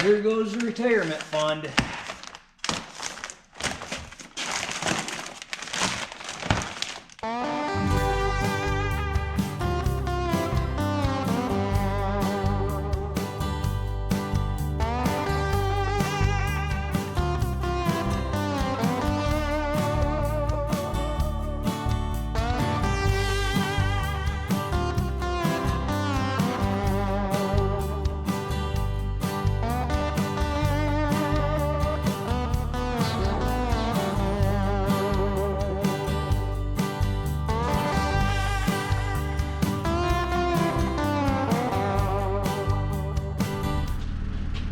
Here goes the retirement fund.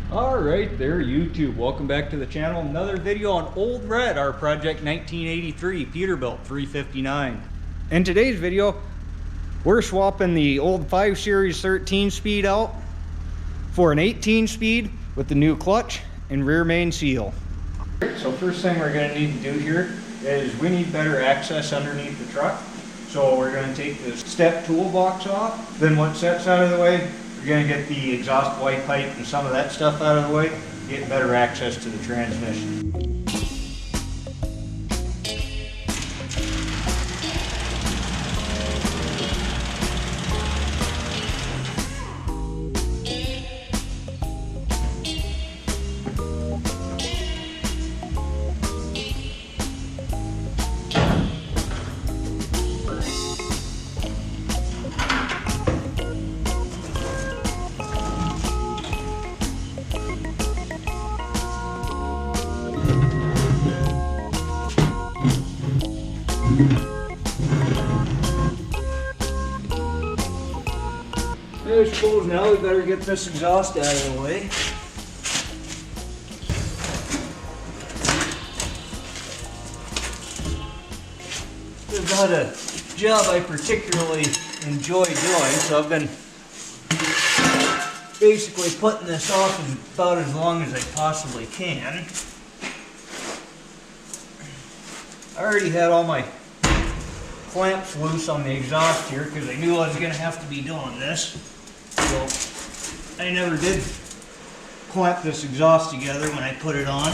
Alright there YouTube, welcome back to the channel. Another video on Old Red, our project 1983 Peterbilt 359. In today's video, we're swapping the old 5 Series 13 speed out for an 18 speed with the new clutch and rear main seal. So first thing we're going to need to do here is we need better access underneath the truck. So we're going to take this step toolbox off. Then once that's out of the way, we're going to get the exhaust wipe pipe and some of that stuff out of the way, get better access to the transmission. I suppose now we better get this exhaust out of the way. This is not a job I particularly enjoy doing, so I've been basically putting this off about as long as I possibly can. I already had all my clamps loose on the exhaust here because I knew I was going to have to be doing this. So I never did clamp this exhaust together when I put it on.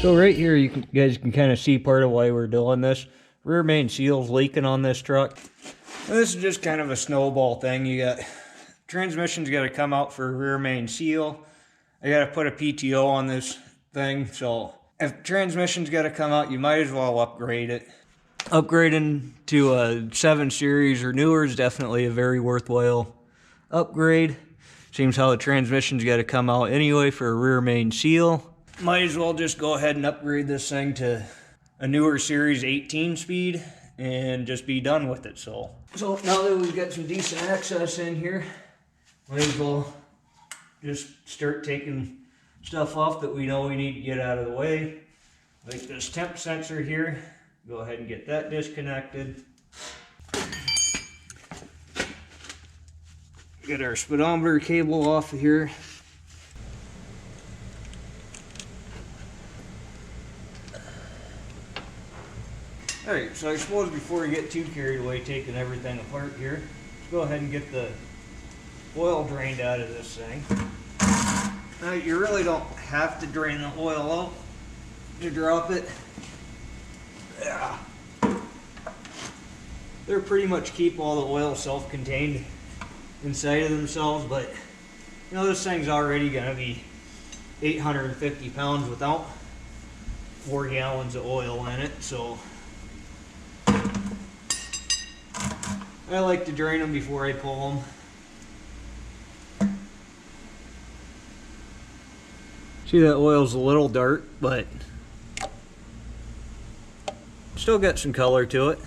So right here you guys can kind of see part of why we're doing this. Rear main seal's leaking on this truck. And this is just kind of a snowball thing. You got transmission's got to come out for a rear main seal. I got to put a PTO on this thing. So if transmission's got to come out, you might as well upgrade it. Upgrading to a 7 Series or newer is definitely a very worthwhile upgrade. Seems how the transmission's got to come out anyway for a rear main seal. Might as well just go ahead and upgrade this thing to a newer Series 18 speed and just be done with it. So now that we've got some decent access in here, might as well just start taking stuff off that we know we need to get out of the way. Like this temp sensor here, go ahead and get that disconnected. Get our speedometer cable off of here. Alright, so I suppose before we get too carried away taking everything apart here, let's go ahead and get the oil drained out of this thing. Now, you really don't have to drain the oil out to drop it. Yeah. They're pretty much keep all the oil self-contained inside of themselves, but you know, this thing's already going to be 850 pounds without 4 gallons of oil in it, so I like to drain them before I pull them. See, that oil's a little dark, but still got some color to it.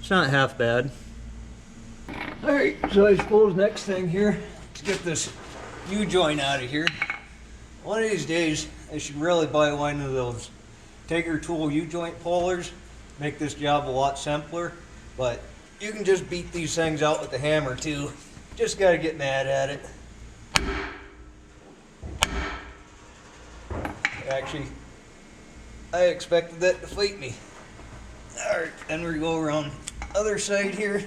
It's not half bad. Alright, so I suppose next thing here, let's get this U-joint out of here. One of these days, I should really buy one of those Tiger Tool U-joint pullers. Make this job a lot simpler. But you can just beat these things out with the hammer too. Just gotta get mad at it. Actually, I expected that to fight me. Alright, then we go around the other side here.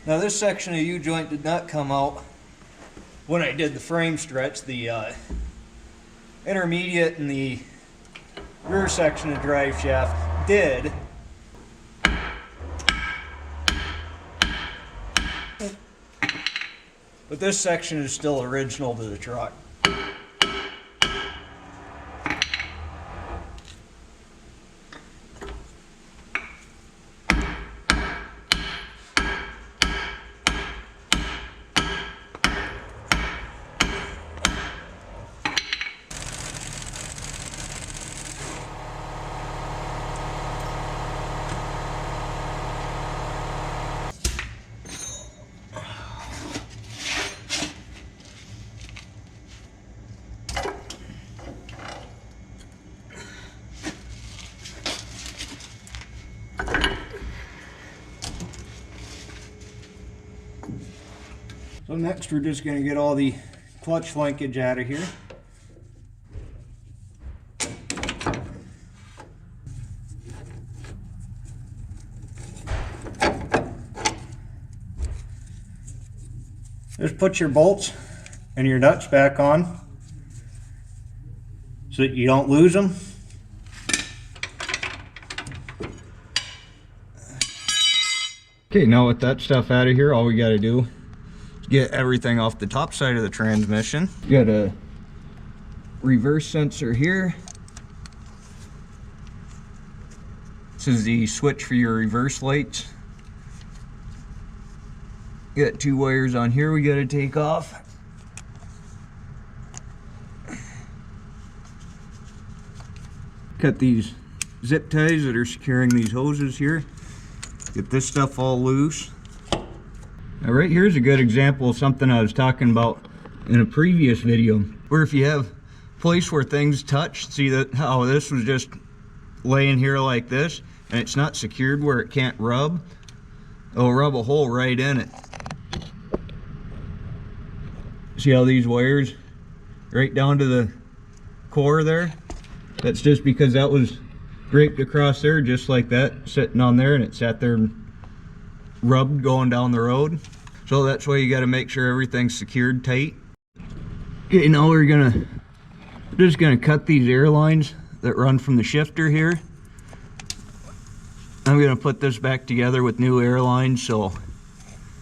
Now this section of U-joint did not come out when I did the frame stretch. The intermediate and the rear section of drive shaft did. But this section is still original to the truck. So next we're just going to get all the clutch linkage out of here. Just put your bolts and your nuts back on so that you don't lose them. Okay, now with that stuff out of here, all we got to do is get everything off the top side of the transmission. You got a reverse sensor here. This is the switch for your reverse lights. You got two wires on here we got to take off. Cut these zip ties that are securing these hoses here. Get this stuff all loose. Now right here's a good example of something I was talking about in a previous video, where if you have a place where things touch, see that how this was just laying here like this, and it's not secured where it can't rub, it'll rub a hole right in it. See how these wires right down to the core there? That's just because that was draped across there just like that, sitting on there, and it sat there and rubbed going down the road. So that's why you got to make sure everything's secured tight. Okay, now we're just gonna cut these air lines that run from the shifter here. I'm gonna put this back together with new air lines, so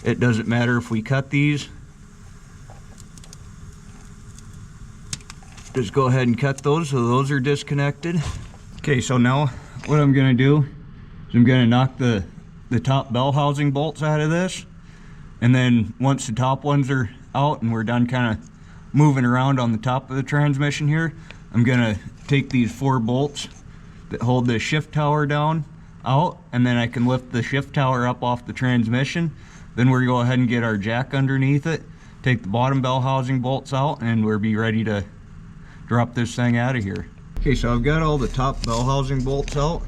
it doesn't matter if we cut these. Just go ahead and cut those so those are disconnected. Okay, so now what I'm gonna do is I'm gonna knock the top bell housing bolts out of this, and then once the top ones are out and we're done kind of moving around on the top of the transmission here, I'm gonna take these 4 bolts that hold the shift tower down out, and then I can lift the shift tower up off the transmission. Then we'll go ahead and get our jack underneath it, take the bottom bell housing bolts out, and we'll be ready to drop this thing out of here. Okay, so I've got all the top bell housing bolts out.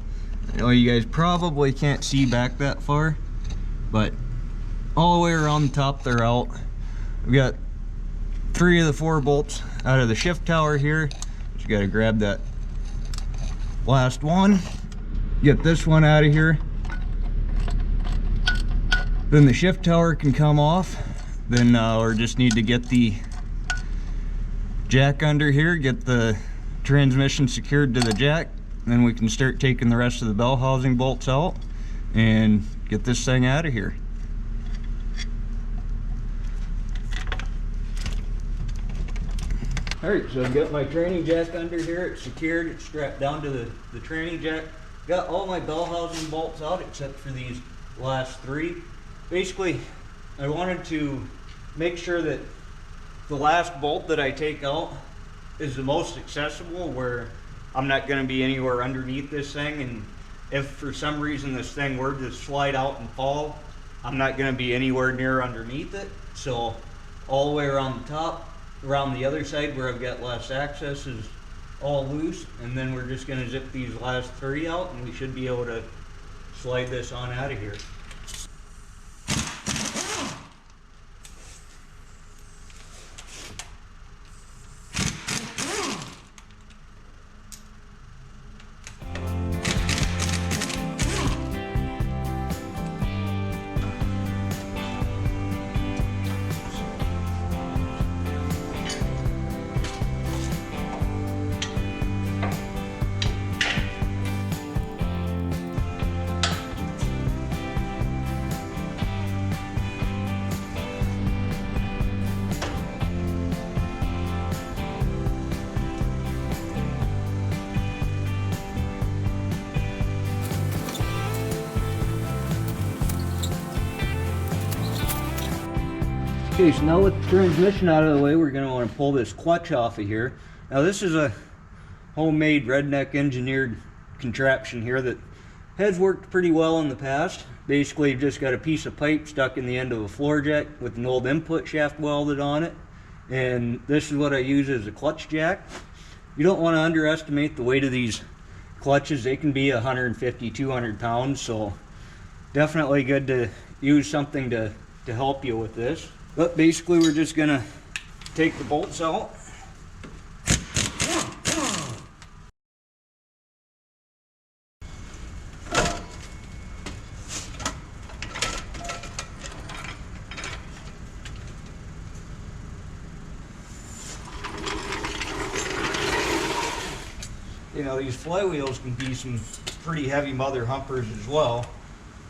I know you guys probably can't see back that far, but all the way around the top they're out. We've got 3 of the 4 bolts out of the shift tower here. Just gotta grab that last one, get this one out of here. Then the shift tower can come off. Then we just need to get the jack under here, get the transmission secured to the jack, and then we can start taking the rest of the bell housing bolts out and get this thing out of here. Alright, so I've got my training jack under here. It's secured, it's strapped down to the training jack. Got all my bell housing bolts out except for these last 3. Basically, I wanted to make sure that the last bolt that I take out is the most accessible, where I'm not going to be anywhere underneath this thing, and if for some reason this thing were to slide out and fall, I'm not going to be anywhere near underneath it. So all the way around the top, around the other side where I've got less access is all loose. And then we're just going to zip these last 3 out and we should be able to slide this on out of here. Okay, so now with the transmission out of the way, we're going to want to pull this clutch off of here. Now this is a homemade redneck engineered contraption here that has worked pretty well in the past. Basically, you've just got a piece of pipe stuck in the end of a floor jack with an old input shaft welded on it. And this is what I use as a clutch jack. You don't want to underestimate the weight of these clutches. They can be 150, 200 pounds, so definitely good to use something to help you with this. But basically we're just gonna take the bolts out. You know, these flywheels can be some pretty heavy mother humpers as well,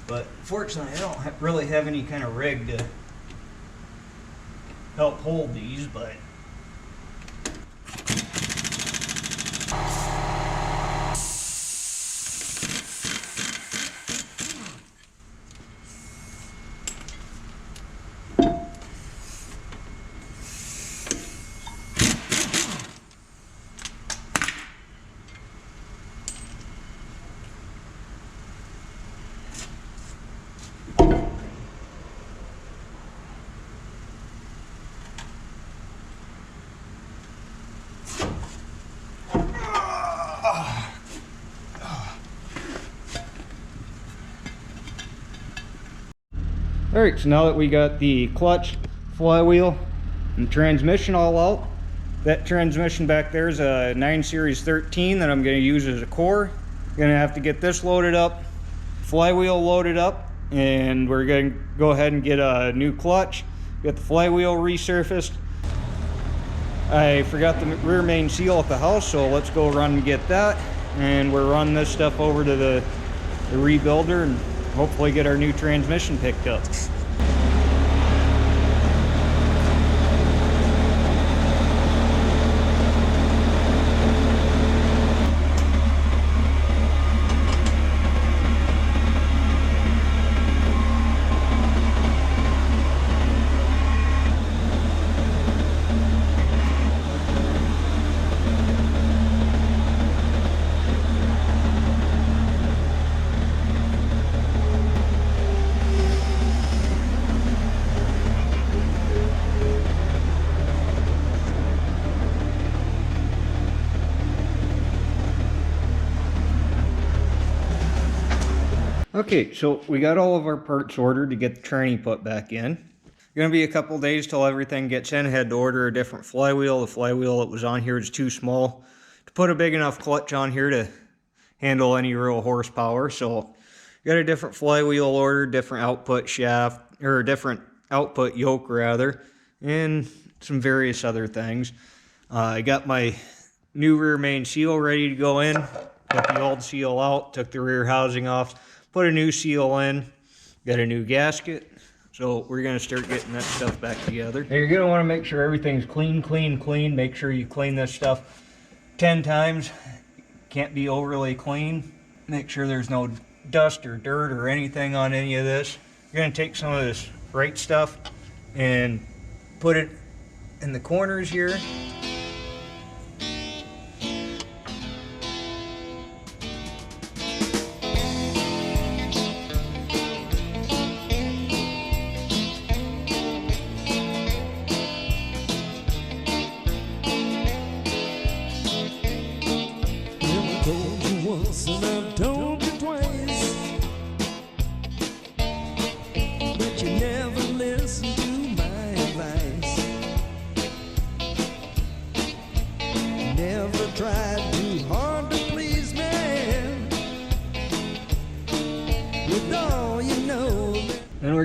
but fortunately I don't really have any kind of rig to help hold these, but alright, so now that we got the clutch, flywheel, and transmission all out, that transmission back there is a 9 Series 13 that I'm going to use as a core. Going to have to get this loaded up, flywheel loaded up, and we're going to go ahead and get a new clutch, get the flywheel resurfaced. I forgot the rear main seal at the house, so let's go run and get that, and we're running this stuff over to the rebuilder and hopefully get our new transmission picked up. Okay, so we got all of our parts ordered to get the tranny put back in. Gonna be a couple days till everything gets in. I had to order a different flywheel. The flywheel that was on here is too small to put a big enough clutch on here to handle any real horsepower. So got a different flywheel ordered, different output shaft, or different output yoke rather, and some various other things. I got my new rear main seal ready to go in. Took the old seal out, took the rear housing off, put a new seal in, got a new gasket. So we're gonna start getting that stuff back together. Now you're gonna wanna make sure everything's clean, clean, clean. Make sure you clean this stuff 10 times. Can't be overly clean. Make sure there's no dust or dirt or anything on any of this. You're gonna take some of this bright stuff and put it in the corners here.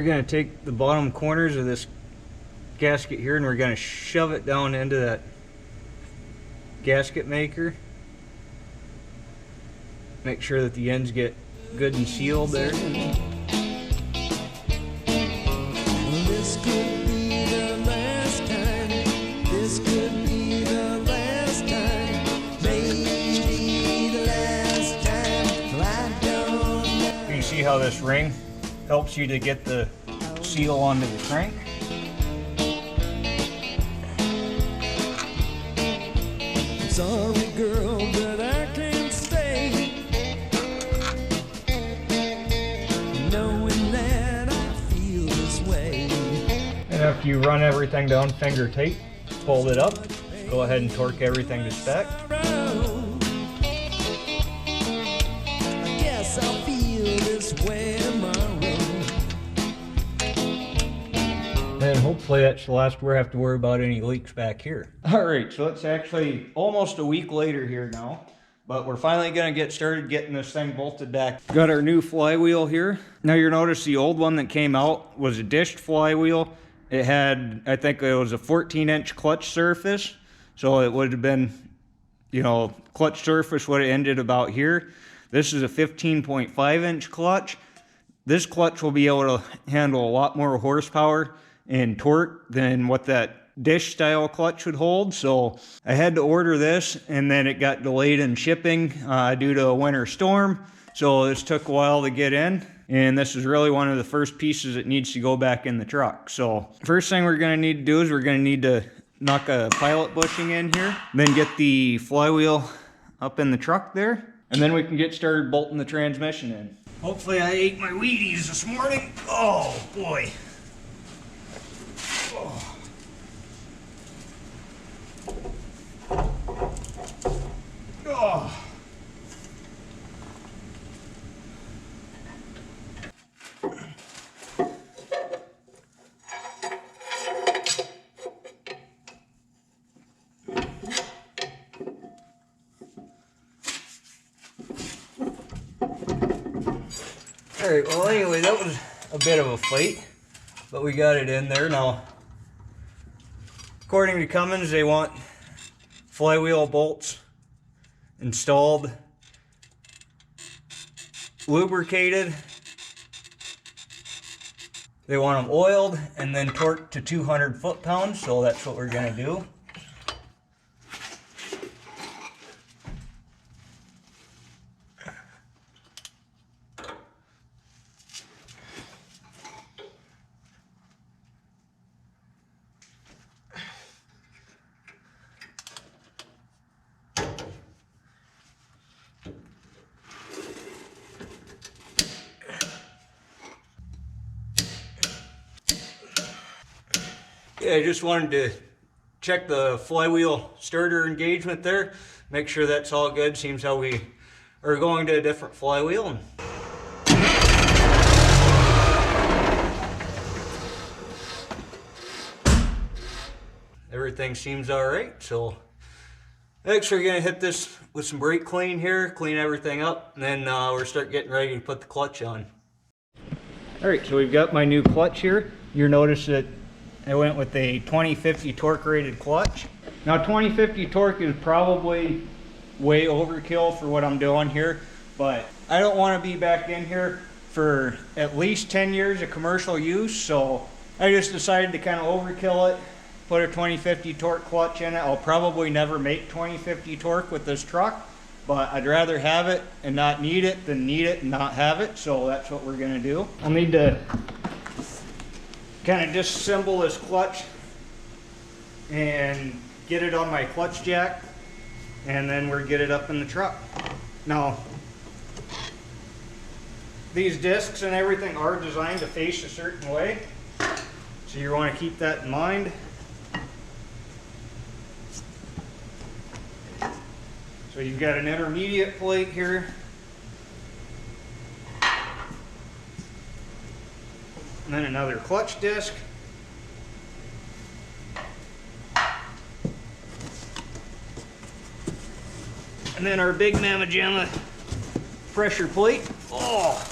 going to take the bottom corners of this gasket here and we're going to shove it down into that gasket maker. Make sure that the ends get good and sealed there. This could be the last time. This could be the last time. Maybe the last time. I don't know. You see how this ring helps you to get the seal onto the crank? Sorry, girl, but I can't stay. Knowing that I feel this way. And after you run everything down finger tight, fold it up, go ahead and torque everything to spec. I guess I'll feel this way tomorrow. And hopefully that's the last we have to worry about any leaks back here. Alright, so it's actually almost a week later here now, but we're finally going to get started getting this thing bolted back. Got our new flywheel here. Now you'll notice the old one that came out was a dished flywheel. It had, I think it was a 14-inch clutch surface, so it would have been, you know, clutch surface would have ended about here. This is a 15.5-inch clutch. This clutch will be able to handle a lot more horsepower and torque than what that dish style clutch would hold. So I had to order this, and then it got delayed in shipping due to a winter storm. So this took a while to get in, and this is really one of the first pieces that needs to go back in the truck. So first thing we're going to need to do is we're going to need to knock a pilot bushing in here, then get the flywheel up in the truck there, and then we can get started bolting the transmission in. Hopefully I ate my Wheaties this morning. Oh boy. Oh. Alright, well anyway, that was a bit of a fight, but we got it in there. Now, according to Cummins, they want flywheel bolts installed, lubricated. They want them oiled and then torqued to 200 foot-pounds, so that's what we're going to do. Yeah, I just wanted to check the flywheel starter engagement there, make sure that's all good. Seems how we are going to a different flywheel. Everything seems all right, so next we're going to hit this with some brake clean here, clean everything up, and then we'll start getting ready to put the clutch on. Alright, so we've got my new clutch here. You'll notice that I went with a 2050 torque rated clutch. Now 2050 torque is probably way overkill for what I'm doing here, but I don't want to be back in here for at least 10 years of commercial use, so I just decided to kind of overkill it, put a 2050 torque clutch in it. I'll probably never make 2050 torque with this truck, but I'd rather have it and not need it than need it and not have it, so that's what we're going to do. I'll need to kind of disassemble this clutch and get it on my clutch jack, and then we'll get it up in the truck. Now, these discs and everything are designed to face a certain way, so you want to keep that in mind. So you've got an intermediate plate here, and then another clutch disc, and then our big Mamma Jamma pressure plate. Oh!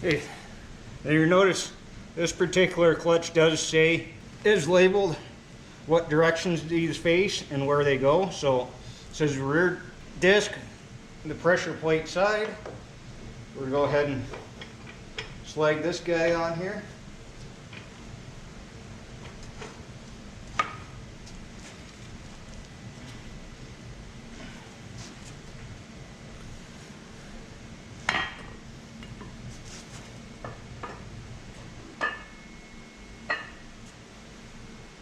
Hey, and you notice this particular clutch is labeled what directions these face and where they go. So it says rear disc, the pressure plate side. We'll go ahead and slide this guy on here.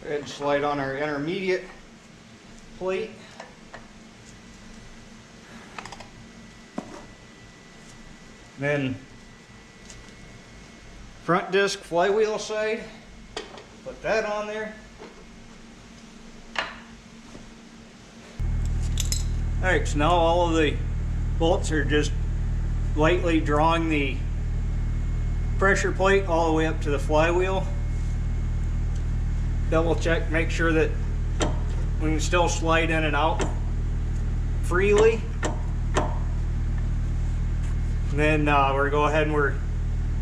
And slide on our intermediate plate. Then front disc flywheel side, put that on there. Alright, so now all of the bolts are just lightly drawing the pressure plate all the way up to the flywheel. Double check, make sure that we can still slide in and out freely. And then we're gonna go ahead and we're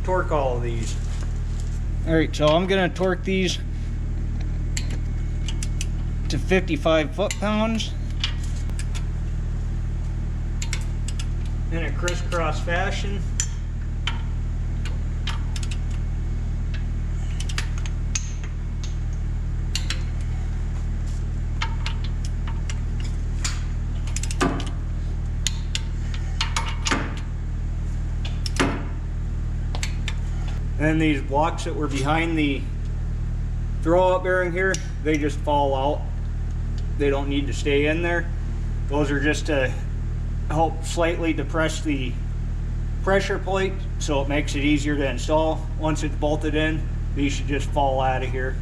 torque all of these. All right, so I'm gonna torque these to 55 foot-pounds in a crisscross fashion. And these blocks that were behind the throw-out bearing here, they just fall out. They don't need to stay in there. Those are just to help slightly depress the pressure plate so it makes it easier to install. Once it's bolted in, these should just fall out of here.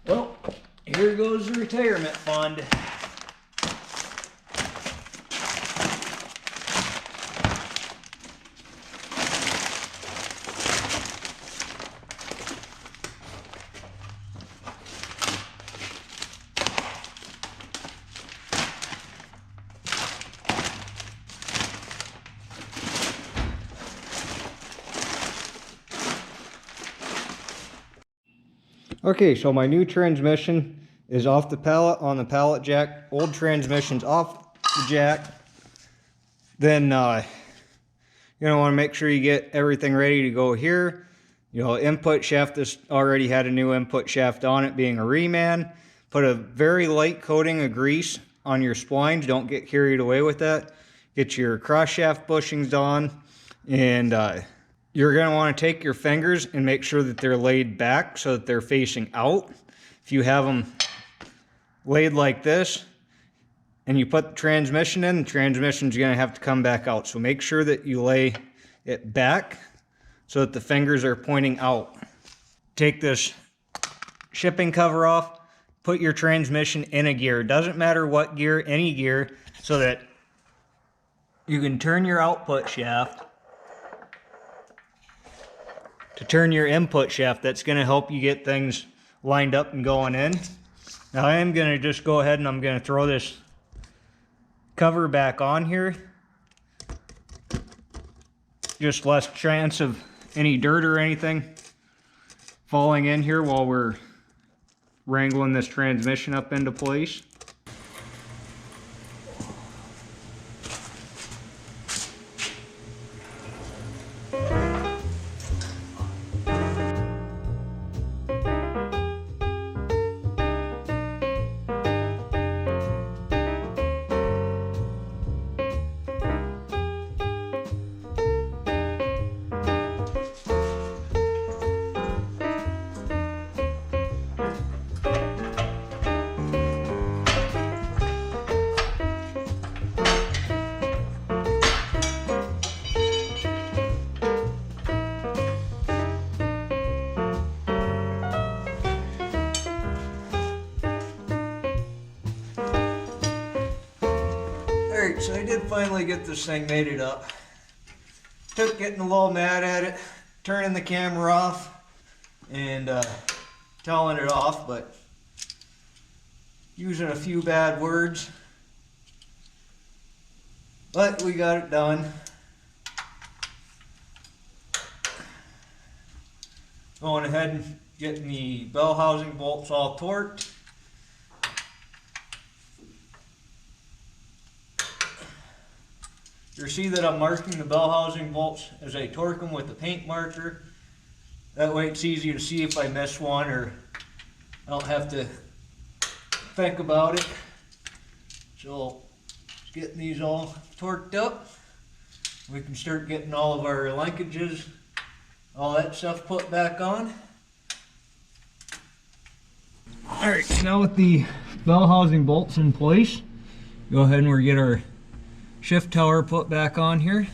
Well, here goes the retirement fund. Okay, so my new transmission is off the pallet on the pallet jack. Old transmission's off the jack. Then you're gonna want to make sure you get everything ready to go here. You know, input shaft, this already had a new input shaft on it, being a reman. Put a very light coating of grease on your splines. Don't get carried away with that. Get your cross shaft bushings on, and you're going to want to take your fingers and make sure that they're laid back so that they're facing out. If you have them laid like this and you put the transmission in, the transmission's going to have to come back out. So make sure that you lay it back so that the fingers are pointing out. Take this shipping cover off, put your transmission in a gear. Doesn't matter what gear, any gear, so that you can turn your output shaft to turn your input shaft. That's going to help you get things lined up and going in. Now I am going to just go ahead and I'm going to throw this cover back on here. Just less chance of any dirt or anything falling in here while we're wrangling this transmission up into place. Alright, so I did finally get this thing mated up. Took getting a little mad at it, turning the camera off, and telling it off, but using a few bad words. But we got it done. Going ahead and getting the bell housing bolts all torqued. You'll see that I'm marking the bell housing bolts as I torque them with the paint marker. That way it's easy to see if I miss one, or I don't have to think about it. So getting these all torqued up, we can start getting all of our linkages, all that stuff put back on. Alright, so now with the bell housing bolts in place, go ahead and we'll get our shift tower put back on here.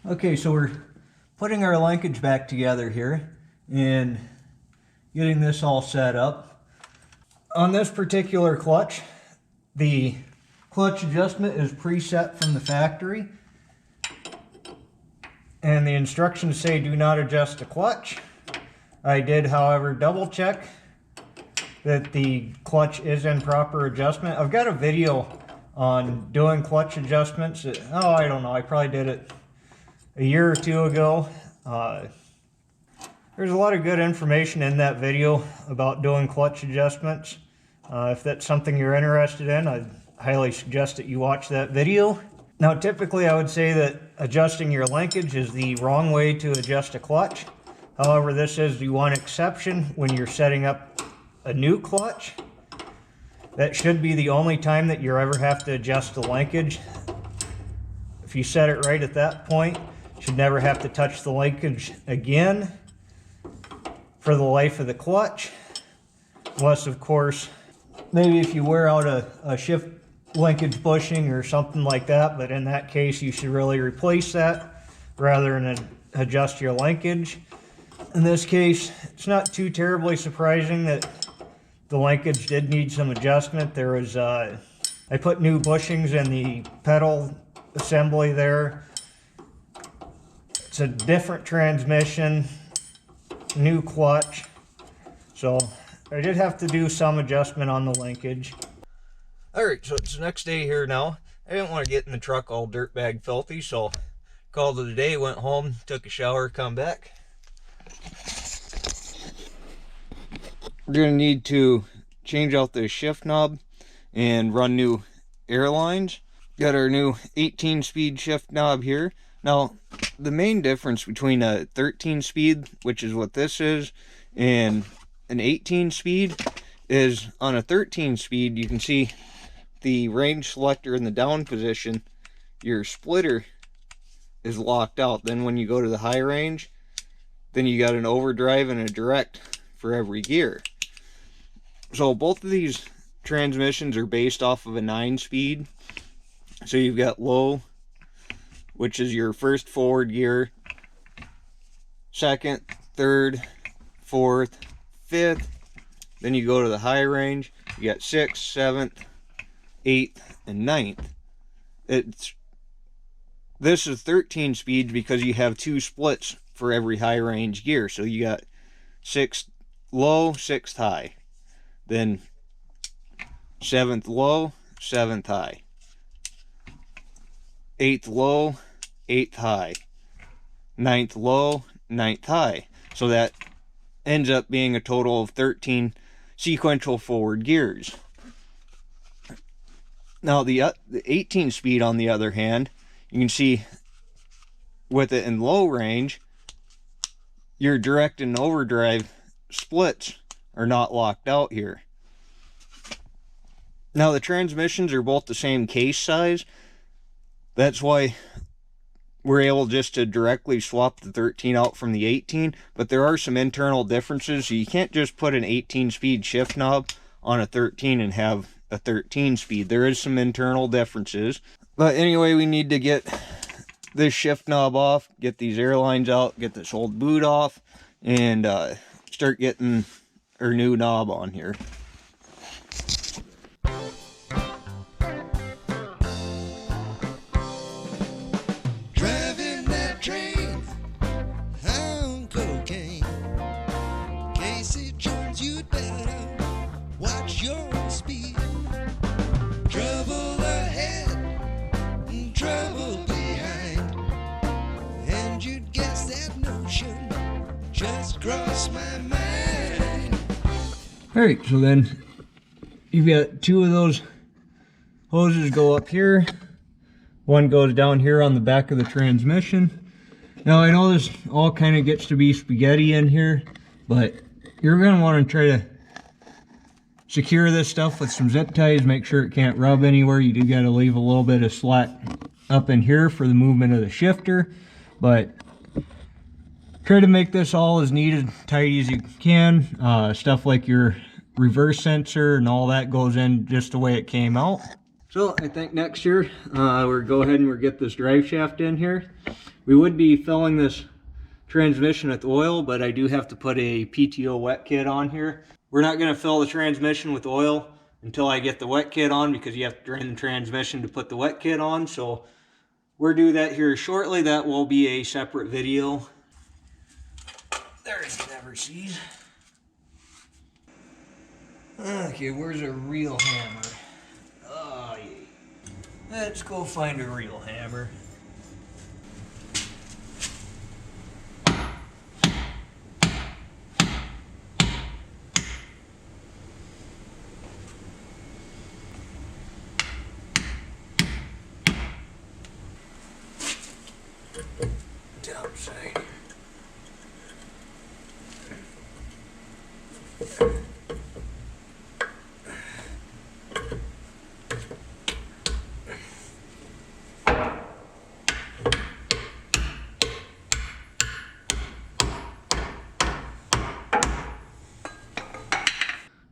Okay, so we're putting our linkage back together here and getting this all set up. On this particular clutch, the clutch adjustment is preset from the factory, and the instructions say do not adjust the clutch. I did, however, double check that the clutch is in proper adjustment. I've got a video on doing clutch adjustments. I don't know, I probably did it a year or two ago. There's a lot of good information in that video about doing clutch adjustments. If that's something you're interested in, I'd highly suggest that you watch that video. Now, typically I would say that adjusting your linkage is the wrong way to adjust a clutch. However, this is the one exception when you're setting up a new clutch. That should be the only time that you ever have to adjust the linkage. If you set it right at that point, you should never have to touch the linkage again for the life of the clutch. Unless, of course, maybe if you wear out a shift linkage bushing or something like that, but in that case you should really replace that rather than adjust your linkage. In this case, it's not too terribly surprising that the linkage did need some adjustment. There was, I put new bushings in the pedal assembly there. It's a different transmission, new clutch, so I did have to do some adjustment on the linkage. Alright, so it's the next day here now. I didn't want to get in the truck all dirtbag filthy, so called it a day, went home, took a shower, come back. We're going to need to change out the shift knob and run new air lines. Got our new 18-speed shift knob here. Now, the main difference between a 13-speed, which is what this is, and an 18-speed is on a 13-speed, you can see the range selector in the down position, your splitter is locked out. Then when you go to the high range, then you got an overdrive and a direct for every gear. So both of these transmissions are based off of a 9-speed. So you've got low, which is your first forward gear, second, third, fourth, fifth. Then you go to the high range, you got 6th, 7th, 8th, and 9th. This is 13 speeds because you have 2 splits for every high range gear. So you got 6th low, 6th high. Then 7th low, 7th high. 8th low, 8th high. 9th low, 9th high. So that ends up being a total of 13 sequential forward gears. Now the 18 speed, on the other hand, you can see with it in low range, your direct and overdrive splits are not locked out here. Now the transmissions are both the same case size. That's why we're able just to directly swap the 13 out from the 18, but there are some internal differences. So you can't just put an 18 speed shift knob on a 13 and have a 13 speed. There is some internal differences. But anyway, we need to get this shift knob off, get these air lines out, get this old boot off, and start getting our new knob on here. Driving that train on cocaine. Casey Jones, you'd better watch your speed. Trouble ahead, trouble behind. Alright, so then you've got two of those hoses go up here. One goes down here on the back of the transmission. Now I know this all kind of gets to be spaghetti in here, but you're going to want to try to secure this stuff with some zip ties. Make sure it can't rub anywhere. You do got to leave a little bit of slack up in here for the movement of the shifter, but try to make this all as neat and tidy as you can. Stuff like your reverse sensor and all that goes in just the way it came out. So I think next year we'll go ahead and we'll get this drive shaft in here. We would be filling this transmission with oil, but I do have to put a PTO wet kit on here. We're not going to fill the transmission with oil until I get the wet kit on, because you have to drain the transmission to put the wet kit on. So we'll do that here shortly. That will be a separate video. There he never sees. Okay, where's a real hammer? Oh, yeah. Let's go find a real hammer. Downside.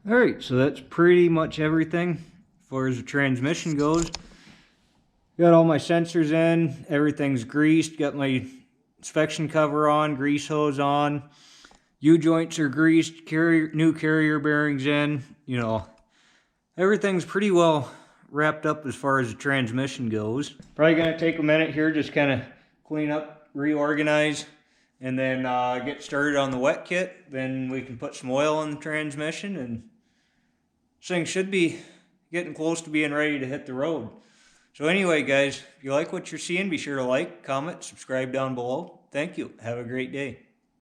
Alright, so that's pretty much everything as far as the transmission goes. Got all my sensors in, everything's greased, got my inspection cover on, grease hose on, U-joints are greased, new carrier bearings in, you know, everything's pretty well wrapped up as far as the transmission goes. Probably going to take a minute here, just kind of clean up, reorganize, and then get started on the wet kit. Then we can put some oil in the transmission, and this thing should be getting close to being ready to hit the road. So anyway, guys, if you like what you're seeing, be sure to like, comment, subscribe down below. Thank you. Have a great day.